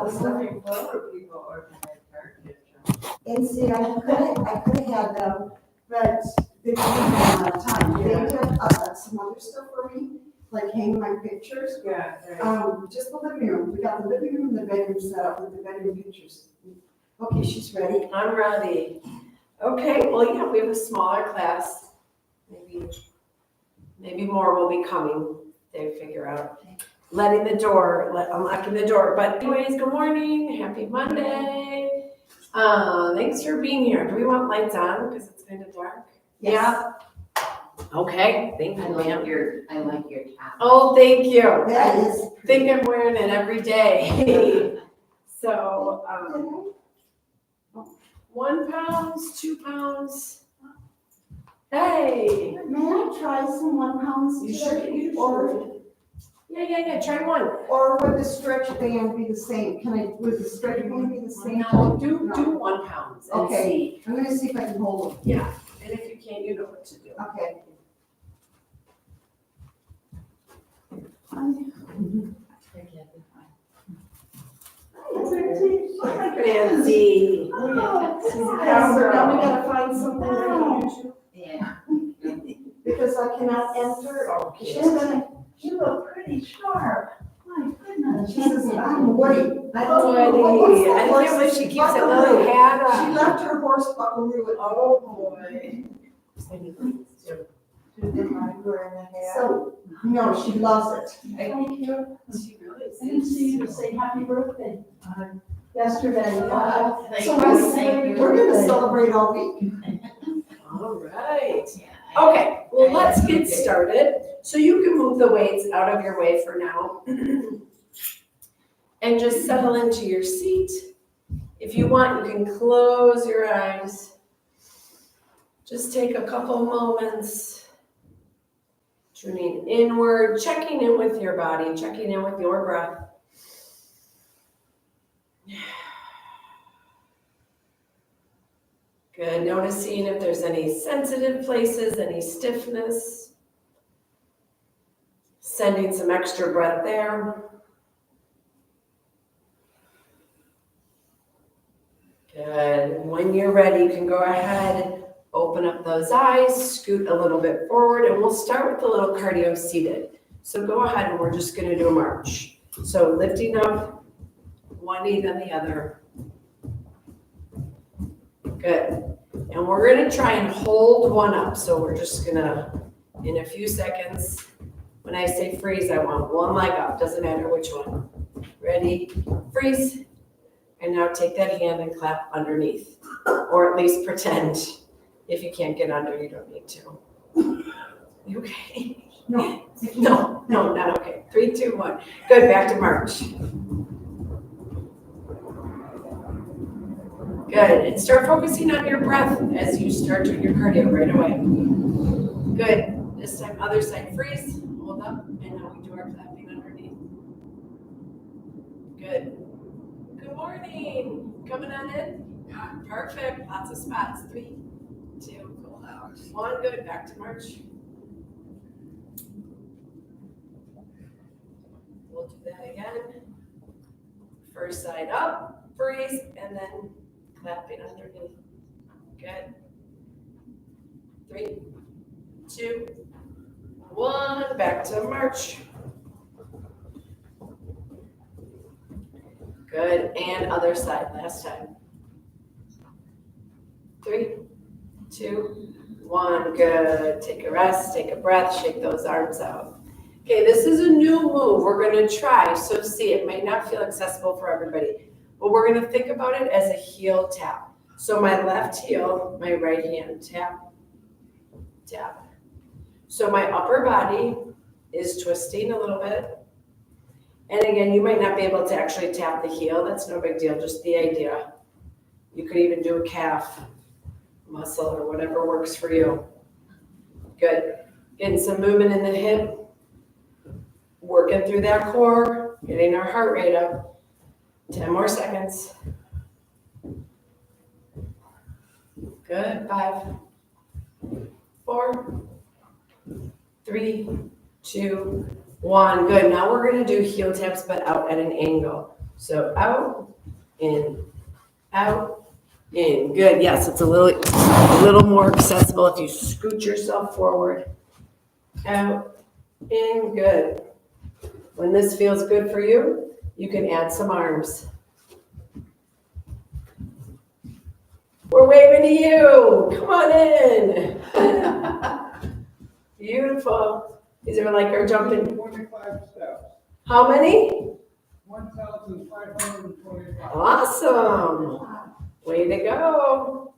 the stuff. People organize garbage. And see, I could have had them, but they didn't have a lot of time. They did some other stuff for me, like hang my pictures. Yeah, right. Just the living room. We got the living room and the bedroom set up with the bedroom pictures. Okay, she's ready. I'm ready. Okay, well, yeah, we have a smaller class. Maybe more will be coming. They figure out unlocking the door. But anyways, good morning. Happy Monday. Thanks for being here. Do we want lights on because it's kind of dark? Yes. Yeah. Okay, thank you, I like ma'am. your top. Oh, thank you. That is. I think I'm wearing it every day. So, 1 pound, 2 pounds. Hey. May I try some 1 pounds? You sure? Or, Yeah. Try one. or would the stretch band be the same? Would the stretch band be the same? No, do 1 pound and Okay. see. I'm gonna see if I can hold them. Yeah. And if you can't, you know what to do. Okay. Fancy. Yeah, so now we gotta find something I can use Yeah. because I cannot enter. She's gonna, You look pretty sharp. My goodness. she says, I'm Woody. I don't know Woody. what's the I horse can't believe she keeps a buckaroo. little hat She on. left her horse buckaroo at Oh, boy. So, no, she loves it. Thank you. She really I didn't see you say happy birthday yesterday. Thank So you, thank you. we're gonna celebrate all week. All right. Yeah, Okay, well, let's get started. So you can move the weights out of your way for now. And just settle into your seat. If you want, you can close your eyes. Just take a couple moments. Tuning inward, checking in with your body, checking in with your breath. Good, noticing if there's any sensitive places, any stiffness. Sending some extra breath there. Good, when you're ready, you can go ahead, open up those eyes, scoot a little bit forward, and we'll start with the little cardio seated. So go ahead and we're just gonna do a march. So lifting up one knee then the other. Good. And we're gonna try and hold one up. So we're just gonna, in a few seconds, when I say freeze, I want one leg up, doesn't matter which one. Ready, freeze. And now take that hand and clap underneath, or at least pretend. If you can't get under, you don't need to. You okay? No. No, not okay. 3, 2, 1. Good, back to march. Good, and start focusing on your breath as you start doing your cardio right away. Good, this time other side, freeze, hold up, and now we do our clapping underneath. Good. Good morning, coming on in? Yeah, perfect, lots of spots. 3, 2, 1, good, back to march. We'll do that again. First side up, freeze, and then clapping underneath. Good. 3, 2, 1, back to march. Good, and other side, last time. 3, 2, 1, good. Take a rest, take a breath, shake those arms out. Okay, this is a new move we're gonna try, so see, it might not feel accessible for everybody, but we're gonna think about it as a heel tap. So my left heel, my right hand, tap, tap. So my upper body is twisting a little bit. And again, you might not be able to actually tap the heel, that's no big deal, just the idea. You could even do a calf muscle or whatever works for you. Good, getting some movement in the hip. Working through that core, getting our heart rate up. 10 more seconds. Good, 5, 4, 3, 2, 1. Good, now we're gonna do heel taps, but out at an angle. So out, in, good, yes, it's a little more accessible if you scoot yourself forward. Out, in, good. When this feels good for you, you can add some arms. We're waving to you, come on in. Beautiful. These are like our jumping. 25 steps. How many? 1,525. Awesome. Way to go.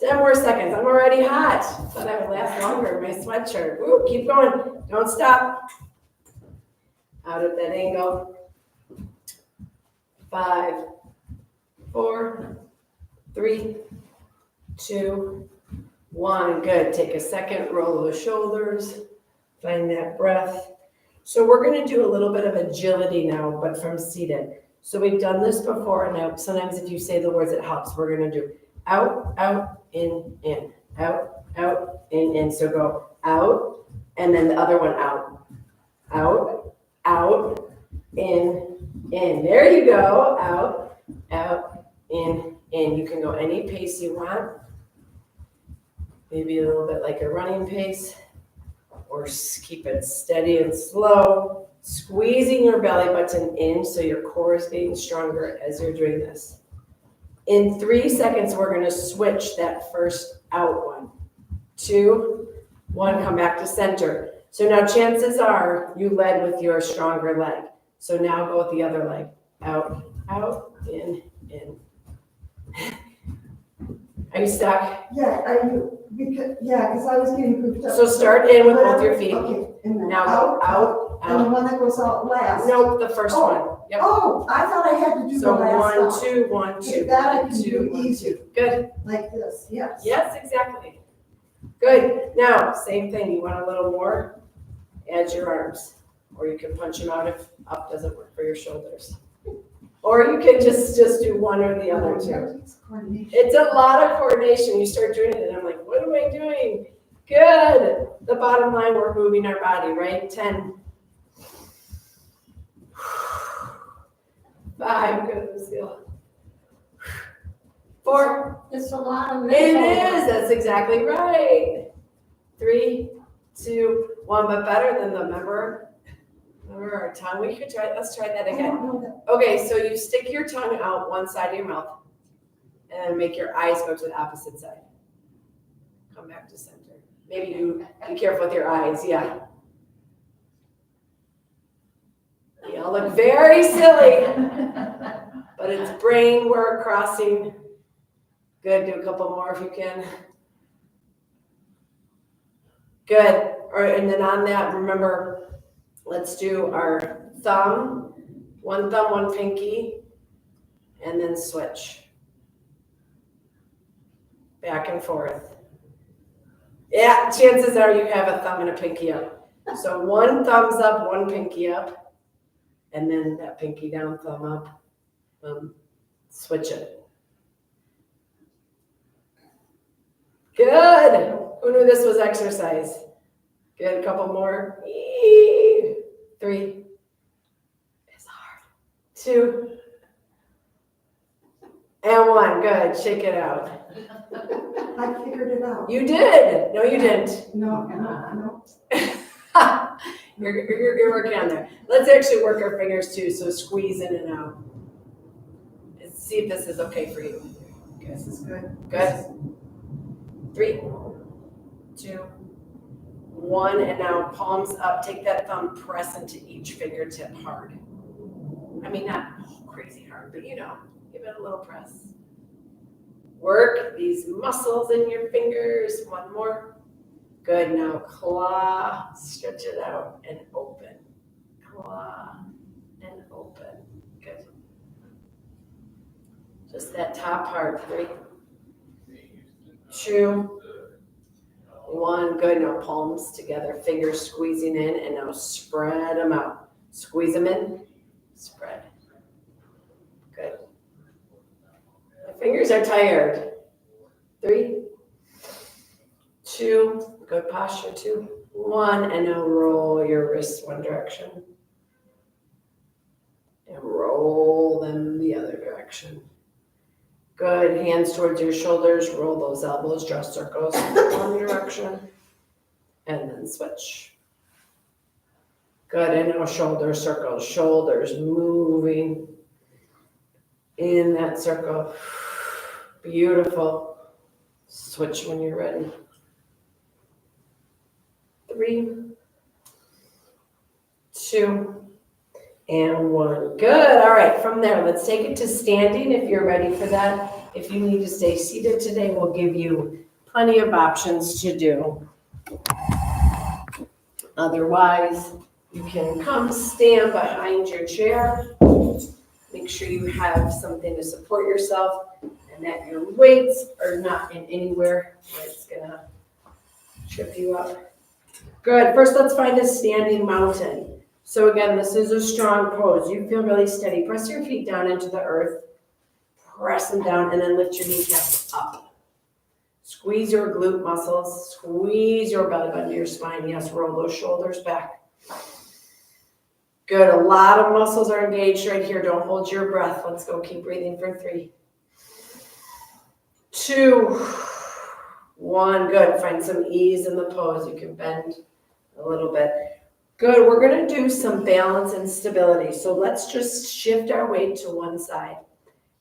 10 more seconds. I'm already hot. Thought I would last longer in my sweatshirt. Woo, keep going. Don't stop. Out at that angle. 5, 4, 3, 2, 1. Good. Take a second. Roll the shoulders. Find that breath. So we're going to do a little bit of agility now, but from seated. So we've done this before, and now sometimes if you say the words, it helps. We're going to do out, out, in, out, out, in. So go out, and then the other one out, out, out, in. There you go, out, out, in. You can go any pace you want. Maybe a little bit like a running pace, or keep it steady and slow. Squeezing your belly button in so your core is getting stronger as you're doing this. In 3 seconds, we're going to switch that first out one. 2, 1, come back to center. So now chances are you led with your stronger leg. So now go with the other leg. Out, out, in. Are you stuck? Yeah, because I was getting goofed up. So start in with both your feet. Okay, and then Now go out, and the out. one that goes out last. Nope, the first one. Yep. Oh, I thought I had to do the So last 1, 2, 1, 2. That I 1, can 2, do 1, 2. easy. Good. Like this, yes. Yes, exactly. Good. Now, same thing. You want a little more? Add your arms. Or you can punch them out if up doesn't work for your shoulders. Or you can just do one or the other too. It's a lot of coordination. You start doing it and I'm like, what am I doing? Good. The bottom line, we're moving our body, right? 10. 5. Good, Lucille. 4. It's a lot of. It is. That's exactly right. 3, 2, 1. But better than remember our tongue. We could try. Let's try that again. Okay, so you stick your tongue out one side of your mouth, and then make your eyes go to the opposite side. Come back to center. Maybe you be careful with your eyes. Yeah. You all look very silly, but it's brain work crossing. Good. Do a couple more if you can. Good. All right, and then on that, remember, let's do our thumb, one, pinky, and then switch. Back and forth. Yeah, chances are you have a thumb and a pinky up. So one thumbs up, one pinky up, and then that pinky down, thumb up. Switch it. Good. Who knew this was exercise? Good, a couple more. 3. It's hard. 2. And 1. Good. Shake it out. I figured it out. You did. No, you didn't. No. You're working on there. Let's actually work our fingers too. So squeeze in and out. Let's see if this is okay for you. Okay. This is good. Good. 3, 2, 1, and now palms up. Take that thumb, press into each fingertip hard. I mean, not crazy hard, but give it a little press. Work these muscles in your fingers. 1 more. Good. Now claw, stretch it out and open. Claw and open. Good. Just that top part. 3, 2, 1. Good. Now palms together, fingers squeezing in, and now spread them out. Squeeze them in, spread. Good. My fingers are tired. 3, 2, Good posture, 2, 1, and now roll your wrists one direction. And roll them the other direction. Good, hands towards your shoulders, roll those elbows, draw circles one direction, and then switch. Good, and now shoulder circles, shoulders moving in that circle. Beautiful. Switch when you're ready. 3, 2, and 1. Good. All right. From there, let's take it to standing if you're ready for that. If you need to stay seated today, we'll give you plenty of options to do. Otherwise, you can come stand behind your chair. Make sure you have something to support yourself and that your weights are not in anywhere where it's gonna trip you up. Good. First, let's find a standing mountain. So again, this is a strong pose. You feel really steady. Press your feet down into the earth. Press them down and then lift your kneecaps up. Squeeze your glute muscles. Squeeze your belly button to your spine. Yes, roll those shoulders back. Good. A lot of muscles are engaged right here. Don't hold your breath. Let's go. Keep breathing for 3, 2, 1. Good. Find some ease in the pose. You can bend a little bit. Good. We're going to do some balance and stability. So let's just shift our weight to one side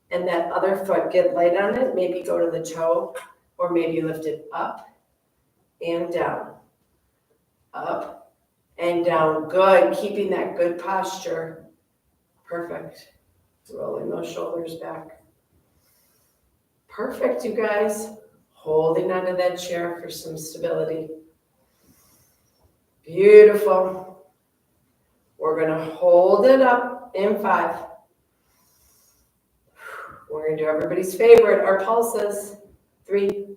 and that other foot, get light on it. Maybe go to the toe or maybe lift it up and down, up and down. Good. Keeping that good posture. Perfect. Rolling those shoulders back. Perfect, you guys. Holding onto that chair for some stability. Beautiful. We're going to hold it up in 5. We're going to do everybody's favorite, our pulses. 3,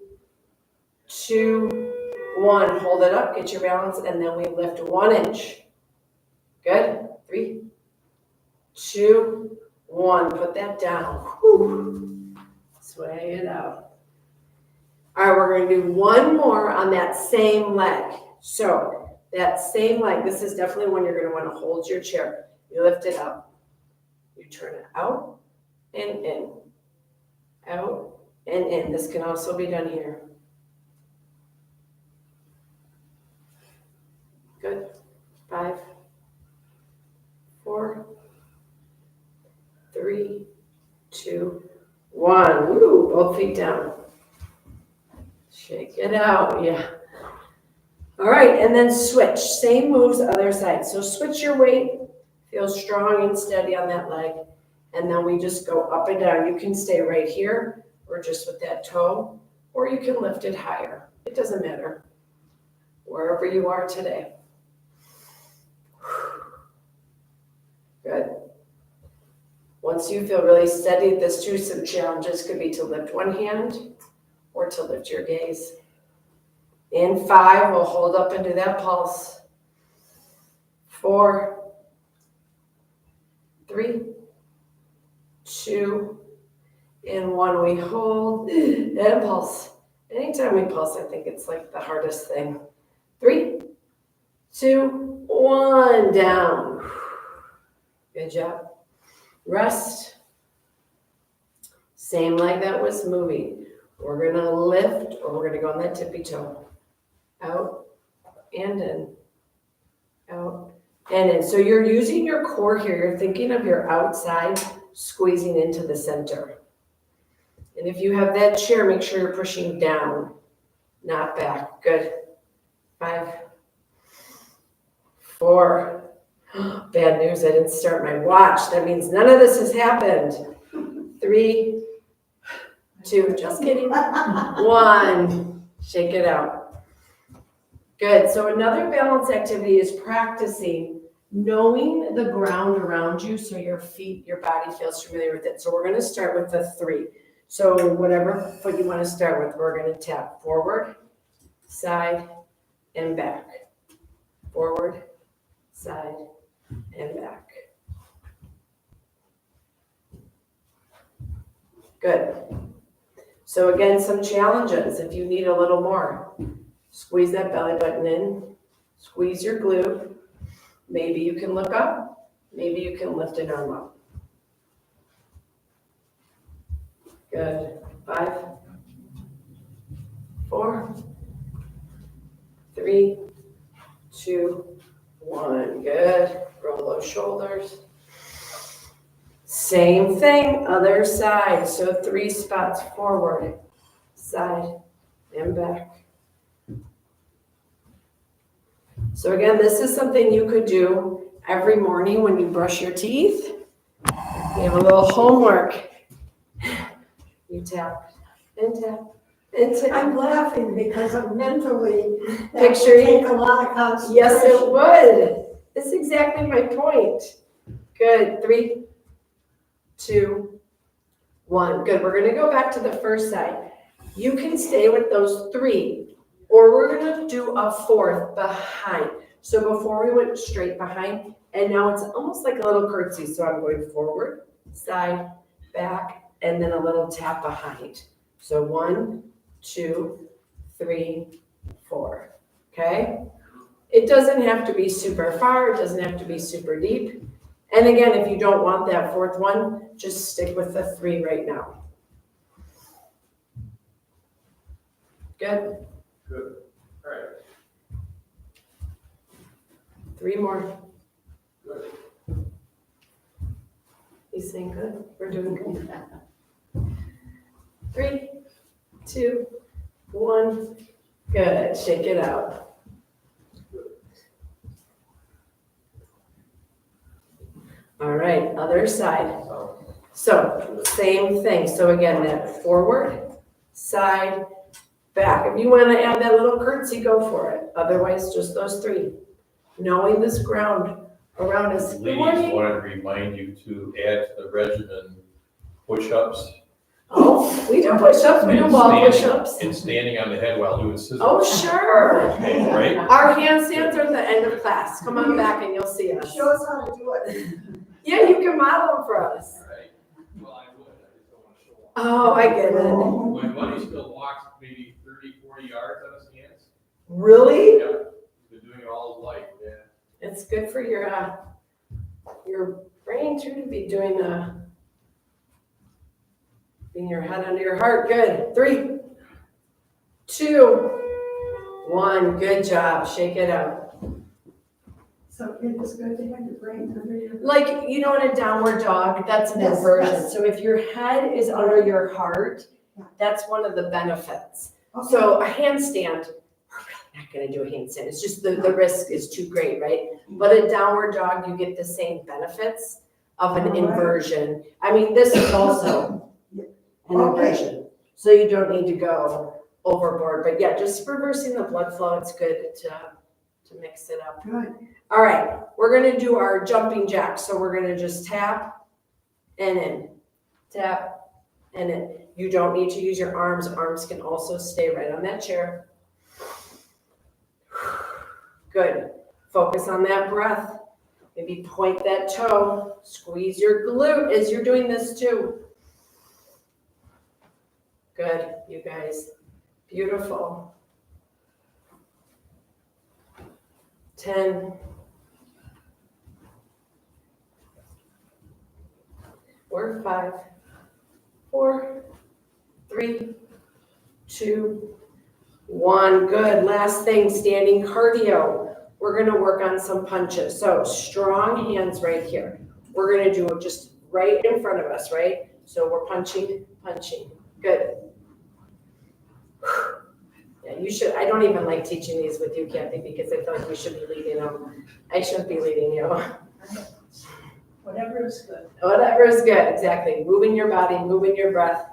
2, 1. Hold it up, get your balance, and then we lift 1 inch. Good. 3, 2, 1. Put that down. Whew. Sway it out. All right, we're going to do one more on that same leg. So that same leg, this is definitely when you're going to want to hold your chair. You lift it up. You turn it out and in. Out and in. This can also be done here. Good. 5, 4, 3, 2, 1. Woo, both feet down. Shake it out. Yeah. All right, and then switch. Same moves, other side. So switch your weight. Feel strong and steady on that leg. And then we just go up and down. You can stay right here or just with that toe, or you can lift it higher. It doesn't matter. Wherever you are today. Good. Once you feel really steady, this too, some challenges could be to lift one hand or to lift your gaze. In 5, we'll hold up and do that pulse. 4, 3, 2, and 1. We hold and pulse. Anytime we pulse, I think it's like the hardest thing. 3, 2, 1, down. Good job. Rest. Same leg that was moving. We're going to lift or we're going to go on that tippy toe. Out and in. Out and in. So you're using your core here. You're thinking of your outside squeezing into the center. And if you have that chair, make sure you're pushing down, not back. Good. 5, 4. Bad news, I didn't start my watch. That means none of this has happened. 3, 2, just kidding. 1, shake it out. Good, so another balance activity is practicing knowing the ground around you so your feet, your body feels familiar with it. So we're gonna start with the 3. So whatever foot you wanna start with, we're gonna tap forward, side, and back. Forward, side, and back. Good. So again, some challenges if you need a little more. Squeeze that belly button in. Squeeze your glute. Maybe you can look up. Maybe you can lift an arm up. Good. 5, 4, 3, 2, 1. Good. Roll those shoulders. Same thing, other side. So 3 spots forward, side, and back. So again, this is something you could do every morning when you brush your teeth. You have a little homework. You tap and tap and tap. I'm laughing because I'm mentally, that would Picturing- take a lot of concentration. Yes, it would. That's exactly my point. Good. 3, 2, 1. Good. We're going to go back to the first side. You can stay with those 3, or we're going to do a 4th behind. So before we went straight behind, and now it's almost like a little curtsy. So I'm going forward, side, back, and then a little tap behind. So 1, 2, 3, 4. Okay? It doesn't have to be super far. It doesn't have to be super deep. And again, if you don't want that 4th one, just stick with the 3 right now. Good? Good. All right. 3 more. Good. He's saying good. We're doing good. 3, 2, 1. Good. Shake it out. All right, other side. So same thing. So again, that forward, side, back. If you want to add that little curtsy, go for it. Otherwise, just those 3. Knowing this ground around us. Good Ladies, morning. wanted to remind you to add to the regimen push-ups. Oh, we do push-ups. We do and wall standing- push-ups. And standing on the head while doing scissors. Oh, sure. Right? Our handstands are at the end of class. Come on back and you'll see us. Show us how to do it. Yeah, you can model them for us. All right. Well, I would, I just don't want to show off. Oh, I get it. My buddy still walks maybe 30, 40 yards on his hands. Really? Yeah, he's been doing it all his life, yeah. It's good for your brain too to be doing being your head under your heart. Good. 3, 2, 1. Good job. Shake it out. So it is good to have your brain under your. Like, you know, in a downward dog, that's an Yes, inversion. yes. So if your head is under your heart, that's one of the benefits. Okay. So a handstand, we're really not gonna do a handstand. It's just the risk is too great, right? But a downward dog, you get the same benefits of an All right. inversion. I mean, this is also an Okay. inversion. So you don't need to go overboard. But yeah, just reversing the blood flow, it's good to mix it up. Good. All right, we're gonna do our jumping jack. So we're gonna just tap and in, tap and in. You don't need to use your arms. Arms can also stay right on that chair. Good. Focus on that breath. Maybe point that toe. Squeeze your glute as you're doing this too. Good, you guys. Beautiful. 10. We're 5, 4, 3, 2, 1. Good. Last thing, standing cardio. We're going to work on some punches. So strong hands right here. We're going to do it just right in front of us, right? So we're punching, punching. Good. Yeah, you should. I don't even like teaching these with you, Kathy, because I feel like we should be leading them. I shouldn't be leading you. Whatever is good. Whatever is good, exactly. Moving your body, moving your breath.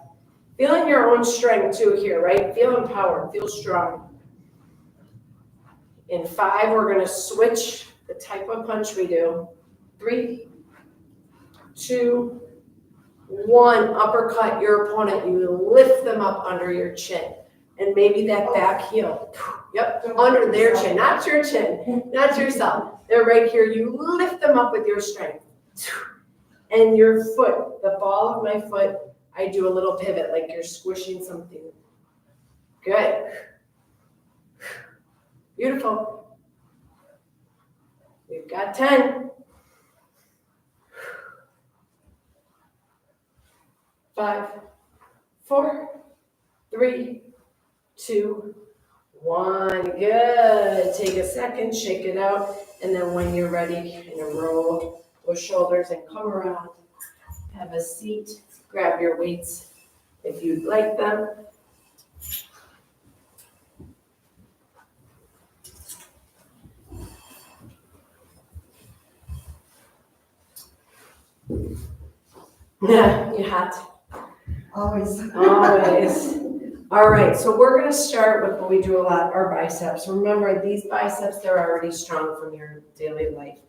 Feeling your own strength too here, right? Feel empowered, feel strong. In 5, we're gonna switch the type of punch we do. 3, 2, 1. Uppercut your opponent. You lift them up under your chin. And maybe that back heel. Yep, under their chin, not your chin, not yourself. They're right here. You lift them up with your strength. And your foot, the ball of my foot, I do a little pivot like you're squishing something. Good. Beautiful. We've got 10. 5, 4, 3, 2, 1. Good. Take a second, shake it out, and then when you're ready, kind of roll those shoulders and come around. Have a seat. Grab your weights if you'd like them. Yeah, you hot. Always. Always. All right, so we're gonna start with what we do a lot, our biceps. Remember, these biceps, they're already strong from your daily life.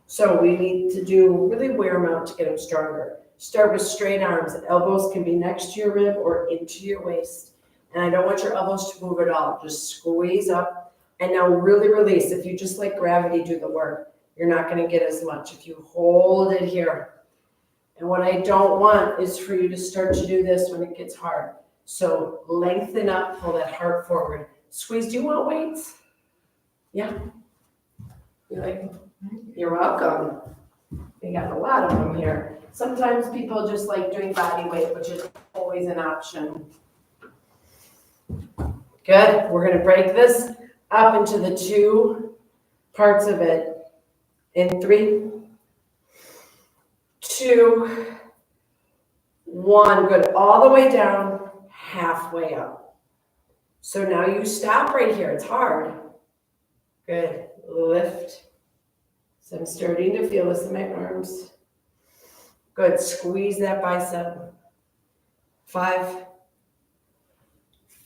So we need to really wear them out to get them stronger. Start with straight arms. Elbows can be next to your rib or into your waist. And I don't want your elbows to move at all. Just squeeze up. And now really release. If you just let gravity do the work, you're not gonna get as much. If you hold it here. And what I don't want is for you to start to do this when it gets hard. So lengthen up, pull that heart forward. Squeeze. Do you want weights? Yeah. You like them? You're welcome. We got a lot of them here. Sometimes people just like doing body weight, which is always an option. Good. We're going to break this up into the 2 parts of it in 3, 2, 1. Good. All the way down, halfway up. So now you stop right here. It's hard. Good. Lift. So I'm starting to feel this in my arms. Good. Squeeze that bicep. 5,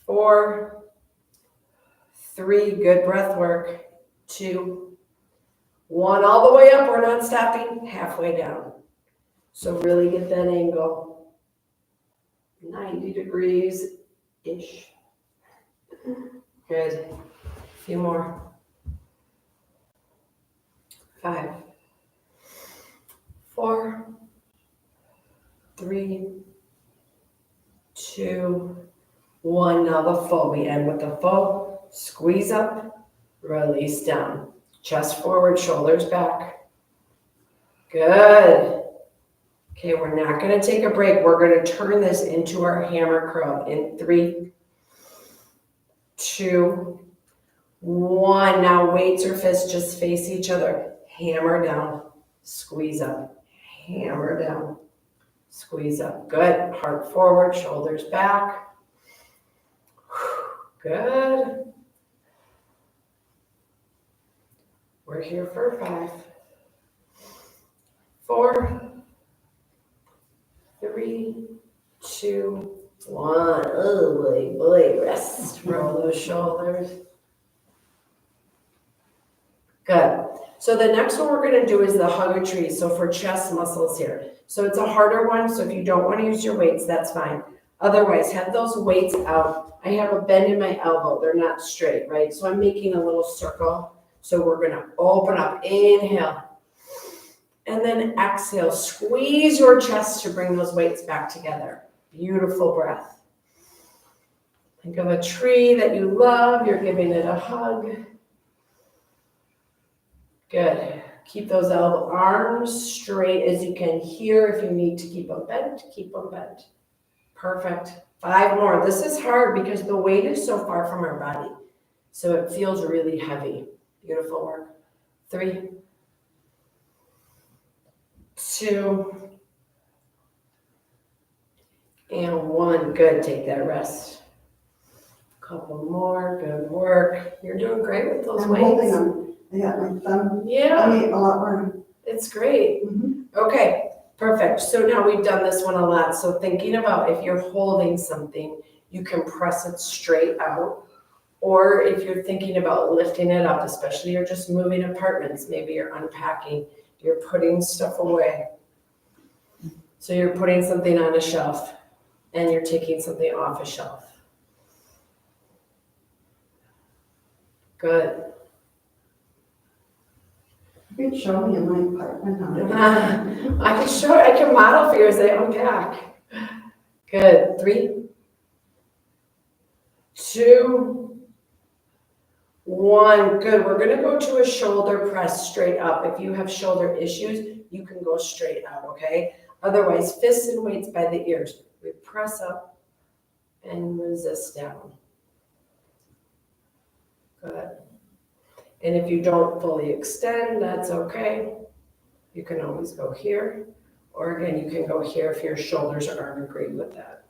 4, 3. Good breath work. 2, 1. All the way up. We're not stopping. Halfway down. So really get that angle. 90 degrees-ish. Good. A few more. 5, 4, 3, 2, 1. Now the full. We end with the full. Squeeze up, release down. Chest forward, shoulders back. Good. Okay, we're not going to take a break. We're going to turn this into our hammer curl in 3, 2, 1. Now weights or fists just face each other. Hammer down, squeeze up, hammer down, squeeze up. Good. Heart forward, shoulders back. Good. We're here for 5, 4, 3, 2, 1. Oh boy, rest. Roll those shoulders. Good. So the next one we're going to do is the hugger tree. So for chest muscles here. So it's a harder one. So if you don't want to use your weights, that's fine. Otherwise, have those weights out. I have a bend in my elbow. They're not straight, right? So I'm making a little circle. So we're going to open up. Inhale. And then exhale. Squeeze your chest to bring those weights back together. Beautiful breath. Think of a tree that you love. You're giving it a hug. Good. Keep those elbow arms straight as you can here. If you need to keep them bent, keep them bent. Perfect. 5 more. This is hard because the weight is so far from our body. So it feels really heavy. Beautiful work. 3, 2, and 1. Good. Take that rest. Couple more. Good work. You're doing great with those I'm weights. holding them. I got my thumb. Yeah. I mean, a lot more. It's great. Okay, perfect. So now we've done this one a lot. So thinking about if you're holding something, you can press it straight out. Or if you're thinking about lifting it up, especially you're just moving apartments, maybe you're unpacking, you're putting stuff away. So you're putting something on a shelf and you're taking something off a shelf. Good. You can show me in my apartment. I can model for you as I unpack. Good. 3, 2, 1, good. We're gonna go to a shoulder press straight up. If you have shoulder issues, you can go straight out, okay? Otherwise, fists and weights by the ears. We press up and resist down. Good. And if you don't fully extend, that's okay. You can always go here, or again, you can go here if your shoulders aren't agreeing with that.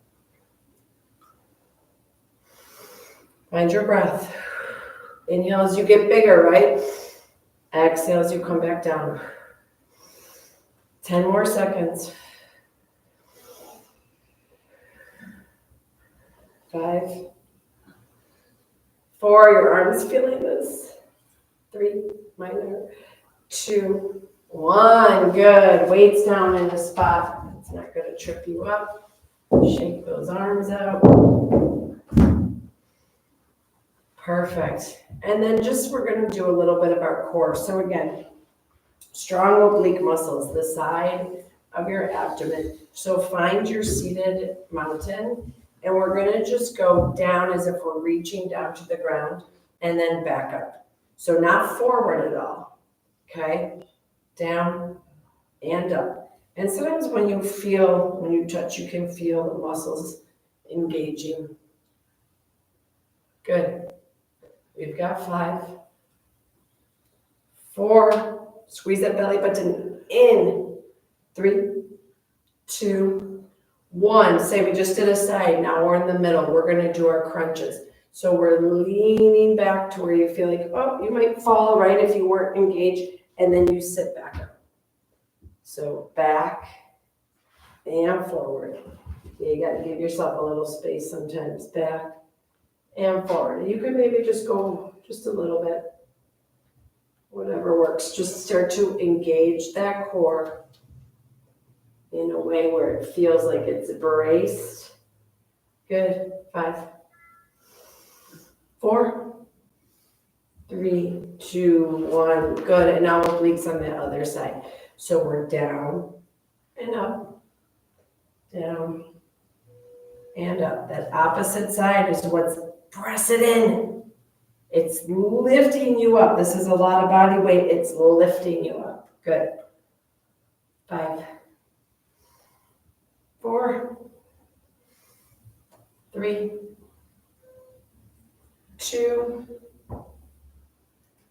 Find your breath. Inhale as you get bigger, right? Exhale as you come back down. 10 more seconds. 5, 4, your arms feeling this. 3, minor. 2, 1, good. Weights down in a spot. It's not going to trip you up. Shake those arms out. Perfect. And then we're going to do a little bit of our core. So again, strong oblique muscles, the side of your abdomen. So find your seated mountain, and we're going to just go down as if we're reaching down to the ground and then back up. So not forward at all. Okay? Down and up. And sometimes when you touch, you can feel the muscles engaging. Good. We've got 5, 4, squeeze that belly button in. 3, 2, 1. Say we just did a side, now we're in the middle. We're gonna do our crunches. So we're leaning back to where you feel like, oh, you might fall, right, if you weren't engaged, and then you sit back up. So back and forward. Yeah, you gotta give yourself a little space sometimes. Back and forward. You can maybe just go just a little bit, whatever works. Just start to engage that core in a way where it feels like it's braced. Good. 5, 4, 3, 2, 1. Good. And now obliques on the other side. So we're down and up, down and up. That opposite side is what's press it in. It's lifting you up. This is a lot of body weight. It's lifting you up. Good. 5, 4, 3, 2,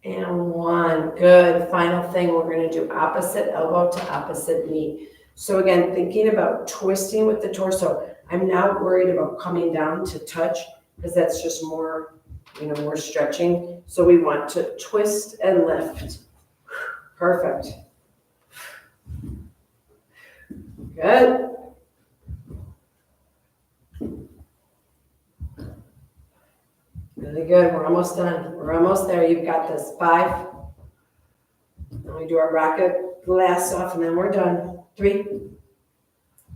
and 1. Good. Final thing, we're going to do opposite elbow to opposite knee. So again, thinking about twisting with the torso. I'm not worried about coming down to touch because that's just more, more stretching. So we want to twist and lift. Perfect. Good. Really good. We're almost done. We're almost there. You've got this. 5. Then we do our rocket blast off, and then we're done. 3,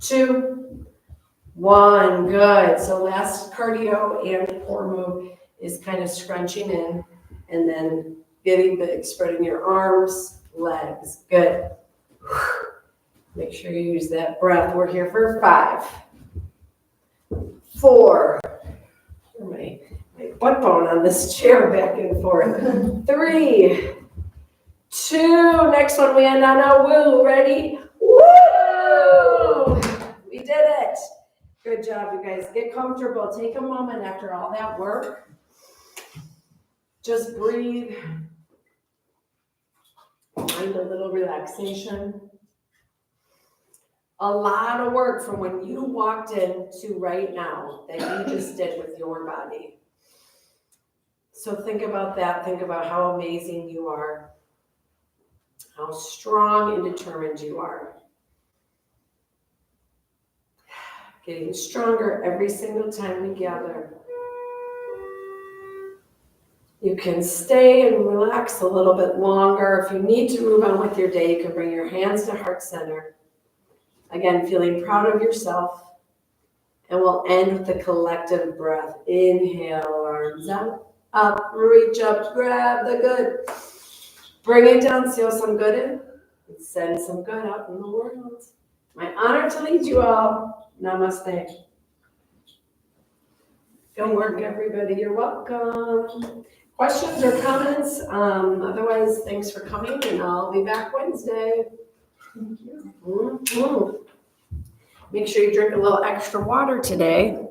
2, 1. Good. So last cardio and core move is kind of scrunching in and then getting big, spreading your arms, legs. Good. Make sure you use that breath. We're here for 5, 4. My butt bone on this chair back and forth. 3, 2. Next one we end on a woo. Ready? Woo! We did it. Good job, you guys. Get comfortable. Take a moment after all that work. Just breathe. Find a little relaxation. A lot of work from when you walked in to right now that you just did with your body. So think about that. Think about how amazing you are, how strong and determined you are. Getting stronger every single time we gather. You can stay and relax a little bit longer. If you need to move on with your day, you can bring your hands to heart center. Again, feeling proud of yourself. And we'll end with the collective breath. Inhale, arms up, reach up, grab the good. Bring it down, seal some good in, and send some good out in the world. My honor to lead you all. Namaste. Good work, everybody. You're welcome. Questions or comments? Otherwise, thanks for coming and I'll be back Wednesday. Thank you. Mhm. Make sure you drink a little extra water today.